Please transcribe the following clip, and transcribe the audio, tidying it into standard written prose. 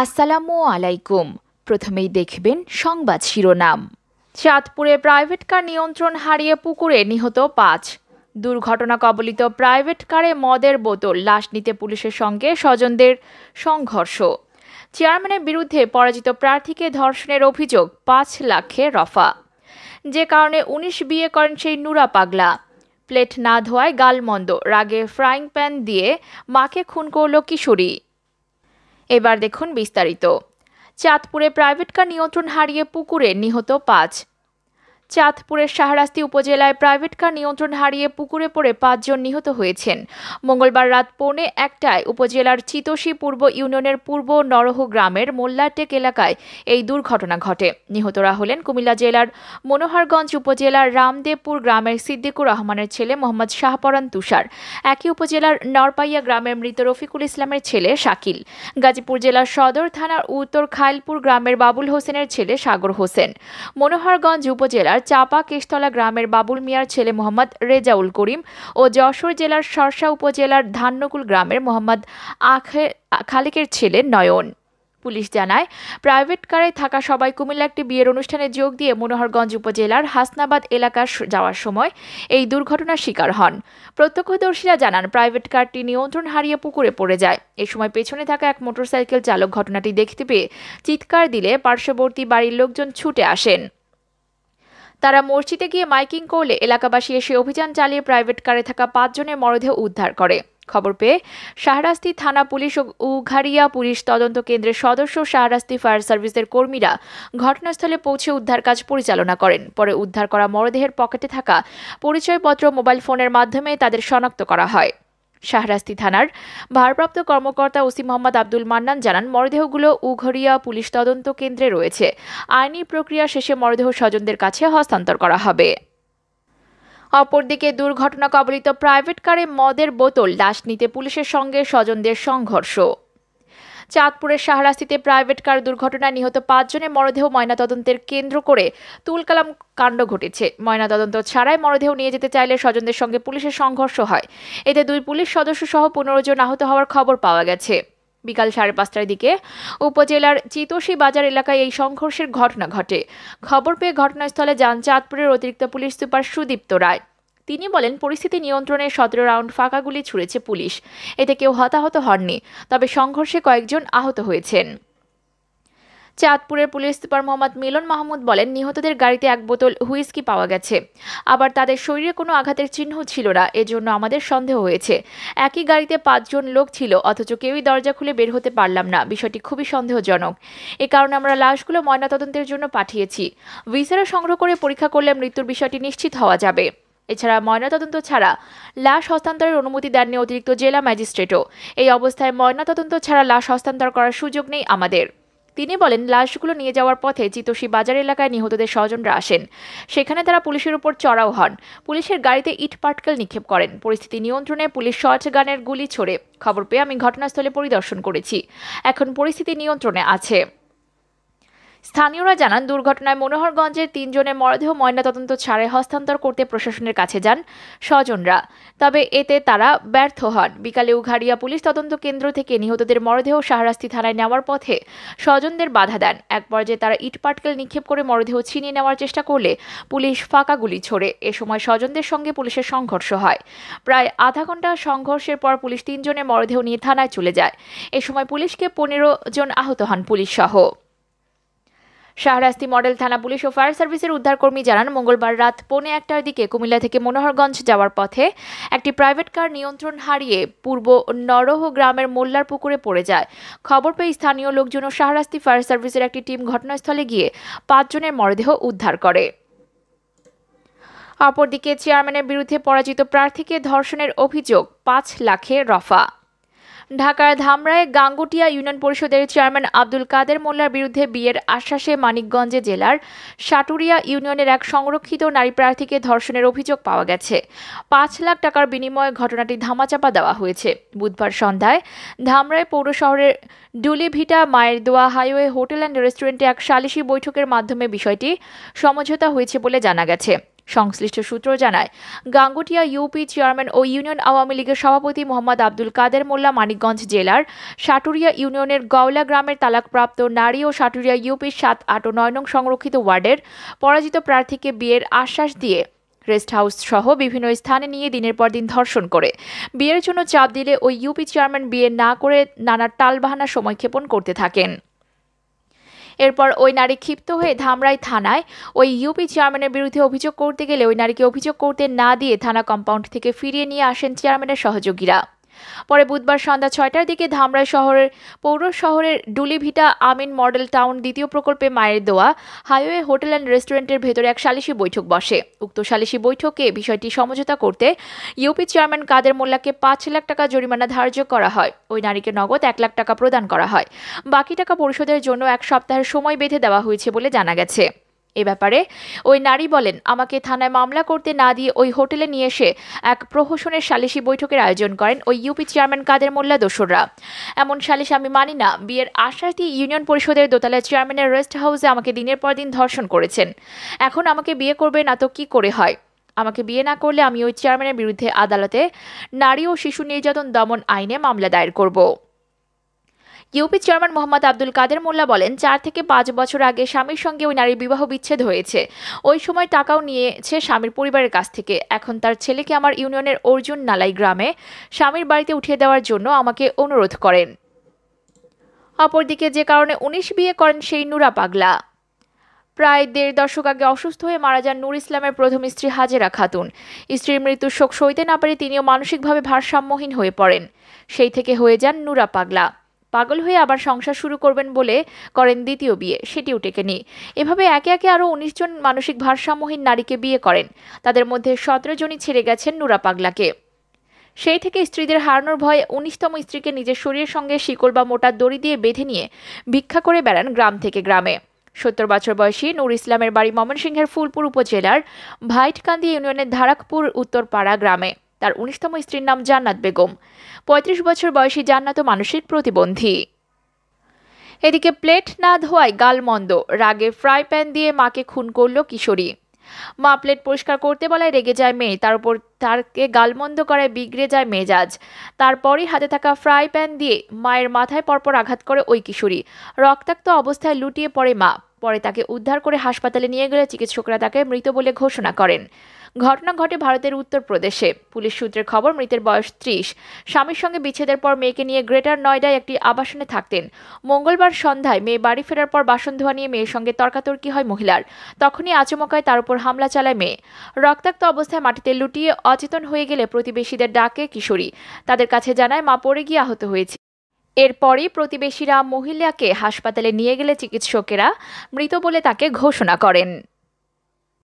আসসালামু আলাইকুম। প্রথমেই দেখবেন সংবাদ শিরোনাম। চাঁদপুরে প্রাইভেট কার নিয়ন্ত্রণ হারিয়ে পুকুরে নিহত ৫। দুর্ঘটনা কবলিত প্রাইভেট কারে মদের বোতল, লাশ নিতে পুলিশের সঙ্গে স্বজনদের সংঘর্ষ। চেয়ারম্যানের বিরুদ্ধে পরাজিত প্রার্থীকে ধর্ষণের অভিযোগ, ৫ লাখে রফা। যে কারণে ১৯ বিয়ে করেন সেই নুরা পাগলা। প্লেট না ধোয়ায় গালমন্দ, রাগে ফ্রাইং প্যান দিয়ে মাকে খুন করল কিশোরী। এবার দেখুন বিস্তারিত। চাঁদপুরে প্রাইভেট কার নিয়ন্ত্রণ হারিয়ে পুকুরে নিহত ৫। চাঁদপুরের শাহরাস্তি উপজেলায় প্রাইভেট কার নিয়ন্ত্রণ হারিয়ে পুকুরে পড়ে ৫ জন নিহত হয়েছেন। মঙ্গলবার রাত ১:৪০টায় উপজেলার চিতোষী পূর্ব ইউনিয়নের পূর্ব নরহ গ্রামের মোল্লাটেক এলাকায় এই দুর্ঘটনা ঘটে। নিহতরা হলেন কুমিল্লা জেলার মনোহরগঞ্জ উপজেলার রামদেবপুর গ্রামের সিদ্দিকুর রহমানের ছেলে মোহাম্মদ শাহপরান তুষার, একই উপজেলার নরপাইয়া গ্রামের মৃত রফিকুল ইসলামের ছেলে শাকিল, গাজীপুর জেলার সদর থানার উত্তর খাইলপুর গ্রামের বাবুল হোসেনের ছেলে সাগর হোসেন, মনোহরগঞ্জ উপজেলার চাপা কেশতলা গ্রামের বাবুল মিয়ার ছেলে মোহাম্মদ রেজাউল করিম ও যশোর জেলার সরসা উপজেলার ধান্যকুল গ্রামের মোহাম্মদ খালেকের ছেলে নয়ন। পুলিশ জানায়, প্রাইভেট কারে থাকা সবাই কুমিল্লা একটি বিয়ের অনুষ্ঠানে যোগ দিয়ে মনোহরগঞ্জ উপজেলার হাসনাবাদ এলাকা যাওয়ার সময় এই দুর্ঘটনার শিকার হন। প্রত্যক্ষদর্শীরা জানান, প্রাইভেট কারটি নিয়ন্ত্রণ হারিয়ে পুকুরে পড়ে যায়। এ সময় পেছনে থাকা এক মোটরসাইকেল চালক ঘটনাটি দেখতে পেয়ে চিৎকার দিলে পার্শ্ববর্তী বাড়ির লোকজন ছুটে আসেন। তারা মসজিদে গিয়ে মাইকিং করলে এলাকাবাসী এসে অভিযান চালিয়ে প্রাইভেট কারে থাকা ৫ জনের মরদেহ উদ্ধার করে। খবর পেয়ে শাহরাস্তি থানা পুলিশ ও উঘাড়িয়া পুলিশ তদন্ত কেন্দ্রের সদস্য শাহরাস্তি ফায়ার সার্ভিসের কর্মীরা ঘটনাস্থলে পৌঁছে উদ্ধার কাজ পরিচালনা করেন। পরে উদ্ধার করা মরদেহের পকেটে থাকা পরিচয়পত্র মোবাইল ফোনের মাধ্যমে তাদের শনাক্ত করা হয়। শাহরাস্তি থানার ভারপ্রাপ্ত কর্মকর্তা ওসি মোহাম্মদ আব্দুল মান্নান জানান, মরদেহগুলো উঘড়িয়া পুলিশ তদন্ত কেন্দ্রে রয়েছে। আইনি প্রক্রিয়া শেষে মরদেহ স্বজনদের কাছে হস্তান্তর করা হবে। অপরদিকে দুর্ঘটনা কবলিত প্রাইভেট কারে মদের বোতল, লাশ নিতে পুলিশের সঙ্গে স্বজনদের সংঘর্ষ। চাঁদপুরের শাহরাস্তিতে প্রাইভেট কার দুর্ঘটনায় নিহত ৫ জনের মরদেহ ময়নাতদন্তের কেন্দ্র করে তুলকালাম কাণ্ড ঘটেছে। ময়নাতদন্ত ছাড়াই মরদেহ নিয়ে যেতে চাইলে স্বজনদের সঙ্গে পুলিশের সংঘর্ষ হয়। এতে ২ পুলিশ সদস্য সহ ১৫ জন আহত হওয়ার খবর পাওয়া গেছে। বিকাল ৫:৩০টার দিকে উপজেলার চিতোষী বাজার এলাকায় এই সংঘর্ষের ঘটনা ঘটে। খবর পেয়ে ঘটনাস্থলে যান চাঁদপুরের অতিরিক্ত পুলিশ সুপার সুদীপ্ত রায়। তিনি বলেন, পরিস্থিতি নিয়ন্ত্রণে ১৭ রাউন্ড ফাঁকা গুলি ছুড়েছে পুলিশ। এতে কেউ হতাহত হননি, তবে সংঘর্ষে কয়েকজন আহত হয়েছেন। চাঁদপুরের পুলিশ সুপার মোহাম্মদ মিলন মাহমুদ বলেন, নিহতদের গাড়িতে ১ বোতল হুইস্কি পাওয়া গেছে। আবার তাদের শরীরে কোনো আঘাতের চিহ্ন ছিল না, এজন্য আমাদের সন্দেহ হয়েছে। একই গাড়িতে ৫ জন লোক ছিল, অথচ কেউই দরজা খুলে বের হতে পারলাম না। বিষয়টি খুবই সন্দেহজনক। এ কারণে আমরা লাশগুলো ময়নাতদন্তের জন্য পাঠিয়েছি। ভিসেরা সংগ্রহ করে পরীক্ষা করলে মৃত্যুর বিষয়টি নিশ্চিত হওয়া যাবে। এছাড়া ময়নাতদন্ত ছাড়া লাশ হস্তান্তরের অনুমতি দেননি অতিরিক্ত জেলা ম্যাজিস্ট্রেটও। এই অবস্থায় ময়নাতদন্ত ছাড়া লাশ হস্তান্তর করার সুযোগ নেই আমাদের। তিনি বলেন, লাশগুলো নিয়ে যাওয়ার পথে চিতোষী বাজার এলাকায় নিহতদের স্বজনরা আসেন। সেখানে তারা পুলিশের উপর চড়াও হন। পুলিশের গাড়িতে ইট পাটকেল নিক্ষেপ করেন। পরিস্থিতি নিয়ন্ত্রণে পুলিশ শর্ট গানের গুলি ছোড়ে। খবর পেয়ে আমি ঘটনাস্থলে পরিদর্শন করেছি। এখন পরিস্থিতি নিয়ন্ত্রণে আছে। স্থানীয়রা জানান, দুর্ঘটনায় মনোহরগঞ্জের ৩ জনের মরদেহ ময়নাতদন্ত ছাড়াই হস্তান্তর করতে প্রশাসনের কাছে যান স্বজনরা, তবে এতে তারা ব্যর্থ হন। বিকালে উঘাড়িয়া পুলিশ তদন্ত কেন্দ্র থেকে নিহতদের মরদেহ শাহরাস্তি থানায় নেওয়ার পথে স্বজনদের বাধা দেন। এক পর্যায়ে তারা ইট পাটকেল নিক্ষেপ করে মরদেহ ছিনিয়ে নেওয়ার চেষ্টা করলে পুলিশ ফাঁকা গুলি ছোড়ে। এ সময় স্বজনদের সঙ্গে পুলিশের সংঘর্ষ হয়। প্রায় আধা ঘন্টা সংঘর্ষের পর পুলিশ ৩ জনের মরদেহ নিয়ে থানায় চলে যায়। এ সময় পুলিশকে ১৫ জন আহত হন পুলিশ সহ। শাহরাস্তি মডেল থানা পুলিশ ও ফায়ার সার্ভিসের উদ্ধারকর্মী জানান, মঙ্গলবার রাত ১:৪০টার দিকে কুমিল্লা থেকে মনোহরগঞ্জ যাওয়ার পথে একটি প্রাইভেট কার নিয়ন্ত্রণ হারিয়ে পূর্ব নরহ গ্রামের মোল্লার পুকুরে পড়ে যায়। খবর পেয়ে স্থানীয় লোকজন ও শাহরাস্তি ফায়ার সার্ভিসের একটি টিম ঘটনাস্থলে গিয়ে ৫ জনের মরদেহ উদ্ধার করে। অপরদিকে চেয়ারম্যানের বিরুদ্ধে পরাজিত প্রার্থীকে ধর্ষণের অভিযোগ, ৫ লাখে রফা। ঢাকার ধামরায় গাঙ্গুটিয়া ইউনিয়ন পরিষদের চেয়ারম্যান আব্দুল কাদের মোল্লার বিরুদ্ধে বিয়ের আশ্বাসে মানিকগঞ্জ জেলার সাটুরিয়া ইউনিয়নের এক সংরক্ষিত নারী প্রার্থীকে ধর্ষণের অভিযোগ পাওয়া গেছে। ৫ লাখ টাকার বিনিময়ে ঘটনাটি ধামাচাপা দেওয়া হয়েছে। বুধবার সন্ধ্যায় ধামরাই পৌর শহরের ডুলিভিটা মায়ের দোয়া হাইওয়ে হোটেল অ্যান্ড রেস্টুরেন্টে এক সালিশি বৈঠকের মাধ্যমে বিষয়টি সমঝোতা হয়েছে বলে জানা গেছে। সংশ্লিষ্ট সূত্র জানায়, গাঙ্গুটিয়া ইউপি চেয়ারম্যান ও ইউনিয়ন আওয়ামী লীগের সভাপতি মোহাম্মদ আব্দুল কাদের মোল্লা মানিকগঞ্জ জেলার সাটুরিয়া ইউনিয়নের গওলা গ্রামের তালাকপ্রাপ্ত নারী ও সাটুরিয়া ইউপির ৭, ৮ ও ৯ নং সংরক্ষিত ওয়ার্ডের পরাজিত প্রার্থীকে বিয়ের আশ্বাস দিয়ে রেস্ট হাউস সহ বিভিন্ন স্থানে নিয়ে দিনের পর দিন ধর্ষণ করে বিয়ের জন্য চাপ দিলে ওই ইউপি চেয়ারম্যান বিয়ে না করে নানা টালবাহানা সময়ক্ষেপণ করতে থাকেন। এরপর ওই নারী ক্ষিপ্ত হয়ে ধামরাই থানায় ওই ইউপি চেয়ারম্যানের বিরুদ্ধে অভিযোগ করতে গেলে ওই নারীকে অভিযোগ করতে না দিয়ে থানা কম্পাউন্ড থেকে ফিরিয়ে নিয়ে আসেন চেয়ারম্যানের সহযোগীরা। পরে বুধবার সন্ধ্যা ৬টার দিকে ধামরাই পৌর শহরের ডুলিভিটা আমিন মডেল টাউন দ্বিতীয় প্রকল্পে মায়ের দোয়া হাইওয়ে হোটেল অ্যান্ড রেস্টুরেন্টের ভেতরে এক সালিশি বৈঠক বসে। উক্ত সালিশি বৈঠকে বিষয়টি সমঝোতা করতে ইউপি চেয়ারম্যান কাদের মোল্লাকে ৫ লাখ টাকা জরিমানা ধার্য করা হয়। ওই নারীকে নগদ ১ লাখ টাকা প্রদান করা হয়। বাকি টাকা পরিশোধের জন্য ১ সপ্তাহের সময় বেঁধে দেওয়া হয়েছে বলে জানা গেছে। এ ব্যাপারে ওই নারী বলেন, আমাকে থানায় মামলা করতে না দিয়ে ওই হোটেলে নিয়ে এসে এক প্রহসনের সালিশি বৈঠকের আয়োজন করেন ওই ইউপি চেয়ারম্যান কাদের মোল্লা দোসররা। এমন সালিশ আমি মানি না। বিয়ের আশ্বাস দিয়ে ইউনিয়ন পরিষদের দোতলায় চেয়ারম্যানের রেস্ট হাউসে আমাকে দিনের পর দিন ধর্ষণ করেছেন। এখন আমাকে বিয়ে করবে না তো কি করে হয়? আমাকে বিয়ে না করলে আমি ওই চেয়ারম্যানের বিরুদ্ধে আদালতে নারী ও শিশু নির্যাতন দমন আইনে মামলা দায়ের করব। ইউপি চেয়ারম্যান মোহাম্মদ আব্দুল কাদের মোল্লা বলেন, ৪ থেকে ৫ বছর আগে স্বামীর সঙ্গে ওই নারীর বিবাহ বিচ্ছেদ হয়েছে। ওই সময় টাকাও নিয়েছে স্বামীর পরিবারের কাছ থেকে। এখন তার ছেলেকে আমার ইউনিয়নের অর্জুন নালাই গ্রামে স্বামীর বাড়িতে উঠিয়ে দেওয়ার জন্য আমাকে অনুরোধ করেন। অপরদিকে যে কারণে ১৯ বিয়ে করেন সেই নুরা পাগলা। প্রায় ১.৫ দশক আগে অসুস্থ হয়ে মারা যান নূর ইসলামের প্রথম স্ত্রী হাজেরা খাতুন। স্ত্রীর মৃত্যুর শোক সইতে না পারে তিনিও মানসিকভাবে ভারসাম্যহীন হয়ে পড়েন। সেই থেকে হয়ে যান নুরা পাগলা। পাগল হয়ে আবার সংসার শুরু করবেন বলে করেন দ্বিতীয় বিয়ে, সেটিও টেকেনি। এভাবে একে একে আরও ১৯ জন মানসিক ভারসাম্যহীন নারীকে বিয়ে করেন। তাদের মধ্যে ১৭ জনই ছেড়ে গেছেন নুরা পাগলাকে। সেই থেকে স্ত্রীদের হারানোর ভয়ে ১৯তম স্ত্রীকে নিজের শরীরের সঙ্গে শিকল বা মোটা দড়ি দিয়ে বেঁধে নিয়ে ভিক্ষা করে বেড়ান গ্রাম থেকে গ্রামে। ৭০ বছর বয়সী নূর ইসলামের বাড়ি ময়মনসিংহের ফুলপুর উপজেলার ভাইটকান্দি ইউনিয়নের ধারাকপুর উত্তরপাড়া গ্রামে। তার ১৯তম স্ত্রীর নাম জান্নাত বেগম। ৩৫ বছর বয়সী জান্নাতও মানসিক প্রতিবন্ধী। এদিকে প্লেট না ধোয়ায় গালমন্দ, রাগে ফ্রাই প্যান দিয়ে মাকে খুন করল কিশোরী। মা প্লেট পরিষ্কার করতে বলায় রেগে যায় মেয়ে, তার উপর তারকে গালমন্দ করায় বিগড়ে যায় মেজাজ। তারপরই হাতে থাকা ফ্রাই প্যান দিয়ে মায়ের মাথায় পরপর আঘাত করে ওই কিশোরী। রক্তাক্ত অবস্থায় লুটিয়ে পড়ে মা। পরে তাকে উদ্ধার করে হাসপাতালে নিয়ে গেলে চিকিৎসকরা তাকে মৃত বলে ঘোষণা করেন। ঘটনা ঘটে ভারতের উত্তরপ্রদেশে। পুলিশ সূত্রের খবর, মৃতের বয়স ৩০। স্বামীর সঙ্গে বিচ্ছেদের পর মেয়েকে নিয়ে গ্রেটার নয়ডায় একটি আবাসনে থাকতেন। মঙ্গলবার সন্ধ্যায় মেয়ে বাড়ি ফেরার পর বাসন ধোয়া নিয়ে মেয়ের সঙ্গে তর্কাতর্কি হয় মহিলার। তখনই আচমকায় তার উপর হামলা চালায় মেয়ে। রক্তাক্ত অবস্থায় মাটিতে লুটিয়ে অচেতন হয়ে গেলে প্রতিবেশীদের ডাকে কিশোরী। তাদের কাছে জানায় মা পড়ে গিয়ে আহত হয়েছে। এরপরই প্রতিবেশীরা মহিলাকে হাসপাতালে নিয়ে গেলে চিকিৎসকেরা মৃত বলে তাকে ঘোষণা করেন।